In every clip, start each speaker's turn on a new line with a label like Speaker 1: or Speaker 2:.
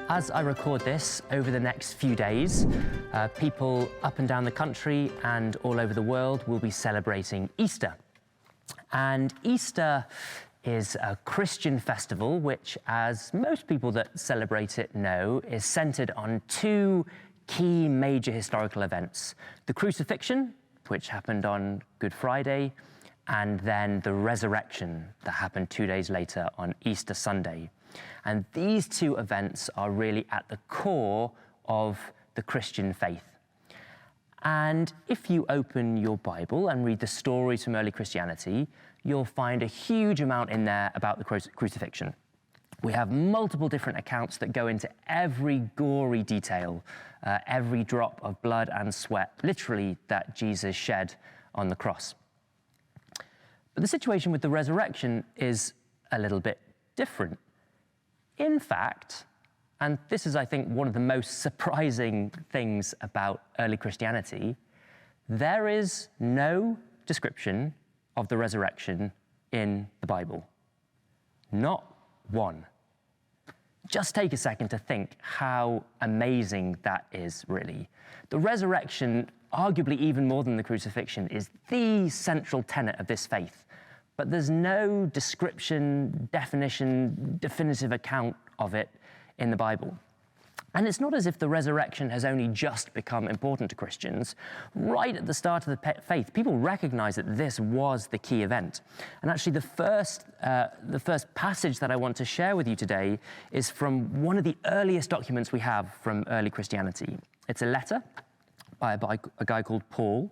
Speaker 1: As I record this, over the next few days, people up and down the country and all over the world will be celebrating Easter. And Easter is a Christian festival which, as most people that celebrate it know, is centred on two key major historical events: the crucifixion, which happened on Good Friday, and then the resurrection that happened 2 days later on Easter Sunday. And these two events are really at the core of the Christian faith. And if you open your Bible and read the stories from early Christianity, you'll find a huge amount in there about the crucifixion. We have multiple different accounts that go into every gory detail, every drop of blood and sweat, literally, that Jesus shed on the cross. But the situation with the resurrection is a little bit different. In fact, and this is, I think, one of the most surprising things about early Christianity, there is no description of the resurrection in the Bible. Not one. Just take a second to think how amazing that is, really. The resurrection, arguably even more than the crucifixion, is the central tenet of this faith. But there's no description, definition, definitive account of it in the Bible. And it's not as if the resurrection has only just become important to Christians. Right at the start of the faith, people recognized that this was the key event. And actually, the first passage that I want to share with you today is from one of the earliest documents we have from early Christianity. It's a letter by a guy called Paul,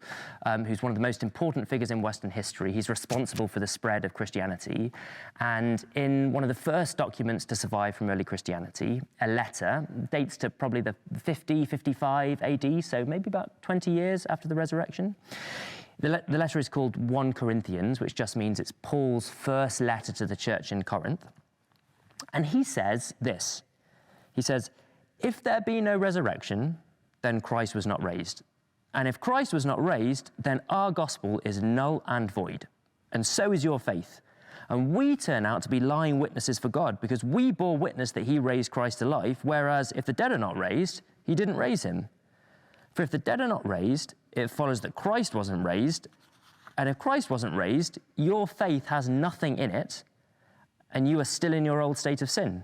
Speaker 1: who's one of the most important figures in Western history. He's responsible for the spread of Christianity. And in one of the first documents to survive from early Christianity, a letter, dates to probably the 50, 55 AD, so maybe about 20 years after the resurrection. The letter is called 1 Corinthians, which just means it's Paul's first letter to the church in Corinth. And he says this. He says, "If there be no resurrection, then Christ was not raised. And if Christ was not raised, then our gospel is null and void. And so is your faith. And we turn out to be lying witnesses for God, because we bore witness that he raised Christ to life, whereas if the dead are not raised, he didn't raise him. For if the dead are not raised, it follows that Christ wasn't raised. And if Christ wasn't raised, your faith has nothing in it, and you are still in your old state of sin.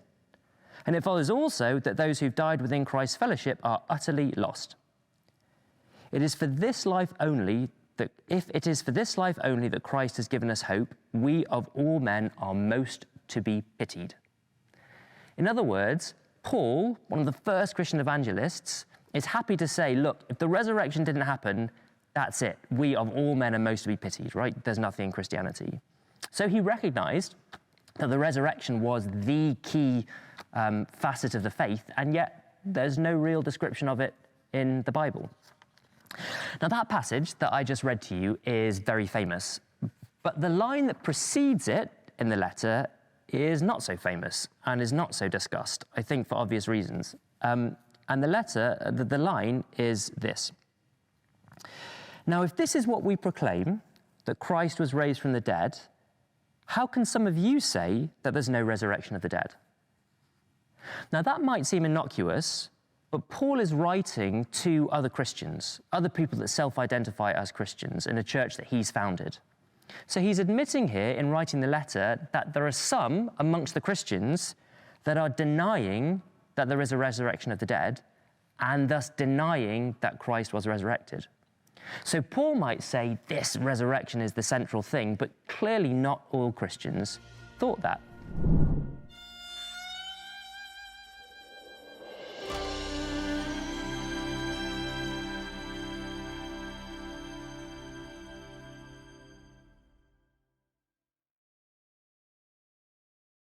Speaker 1: And it follows also that those who've died within Christ's fellowship are utterly lost. It is for this life only that, if it is for this life only that Christ has given us hope, we of all men are most to be pitied." In other words, Paul, one of the first Christian evangelists, is happy to say, look, if the resurrection didn't happen, that's it. We of all men are most to be pitied, right? There's nothing in Christianity. So he recognized that the resurrection was the key facet of the faith, and yet there's no real description of it in the Bible. Now, that passage that I just read to you is very famous, but the line that precedes it in the letter is not so famous and is not so discussed, I think for obvious reasons. And the line is this. "Now, if this is what we proclaim, that Christ was raised from the dead, how can some of you say that there's no resurrection of the dead?" Now, that might seem innocuous, but Paul is writing to other Christians, other people that self-identify as Christians in a church that he's founded. So he's admitting here in writing the letter that there are some amongst the Christians that are denying that there is a resurrection of the dead, and thus denying that Christ was resurrected. So Paul might say this resurrection is the central thing, but clearly not all Christians thought that.